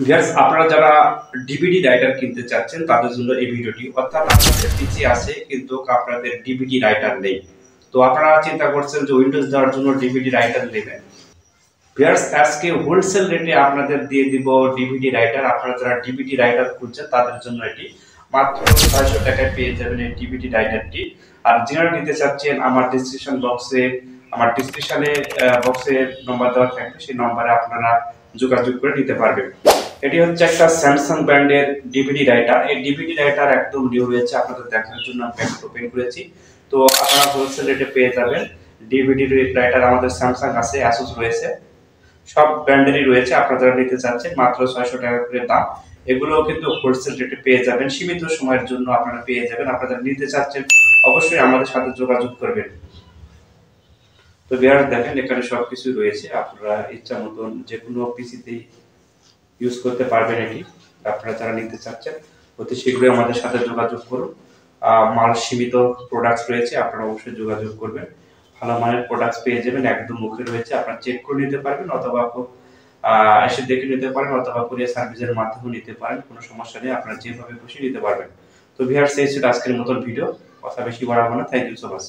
Viewers, আপনারা যারা DVD writer কিনতে চাচ্ছেন তাদের জন্য এই ভিডিওটি। অর্থাৎ আপনাদের পিসি আছে কিন্তু আপনাদের ডিভিডি রাইটার নেই। তো আপনারা চিন্তা করছেন যে উইন্ডোজ দেওয়ার জন্য ডিভিডি রাইটার নেবেন। ভিউয়ার্স, আজকে হোলসেল রেটে আপনাদের দিয়ে দিব ডিভিডি রাইটার। আপনারা যারা ডিভিডি রাইটার খুঁজছেন তাদের জন্য এটি মাত্র ৬০০ টাকায় পেয়ে যাবেন এই ডিভিডি রাইটারটি। আর যারা নিতে চাচ্ছেন আমার ডিসক্রিপশনে বক্সে নম্বর দেওয়া থাকবে, সেই নম্বরে আপনারা যোগাযোগ করে নিতে পারবেন। এটি হচ্ছে একটা স্যামসাং ব্র্যান্ডের ডিভিডি রাইটার। এই ডিভিডি রাইটার একদম নিউ হয়েছে, আপনাদের দেখানোর জন্য আমি প্যাকেট ওপেন করেছি। তো আপনারা হোলসেল রেটে পেয়ে যাবেন ডিভিডি রাইটার। আমাদের স্যামসাং আছে, অ্যাসুস রয়েছে, সব ব্র্যান্ডেরই রয়েছে। আপনারা যারা নিতে চাচ্ছেন মাত্র ৬০০ টাকা করে দাম। এগুলো কিন্তু হোলসেল রেটে পেয়ে যাবেন, সীমিত সময়ের জন্য আপনারা পেয়ে যাবেন। আপনারা নিতে চাচ্ছেন অবশ্যই আমাদের সাথে যোগাযোগ করবেন। তো ভিউয়ার্স, দেখেন এখানে সবকিছু রয়েছে, আপনারা ইচ্ছা মতন যে কোনো পিসিতেই ইউজ করতে পারবেন এটি। আপনারা যারা নিতে চাচ্ছেন অতি শীঘ্রই আমাদের সাথে যোগাযোগ করুন। মাল সীমিত প্রোডাক্টস রয়েছে, আপনারা অবশ্যই যোগাযোগ করবেন। ভালো মানের প্রোডাক্টস পেয়ে যাবেন, একদম মুখে রয়েছে, আপনারা চেক করে নিতে পারবেন অথবা এসে দেখে নিতে পারেন অথবা কুরিয়ার সার্ভিসের মাধ্যমে নিতে পারেন। কোনো সমস্যা নেই, আপনারা যেভাবে খুশি নিতে পারবেন। তো ভিউয়ার্স, এই ছিল আজকের মতন ভিডিও। কথা বেশি বাড়াবো না। Thank you so much.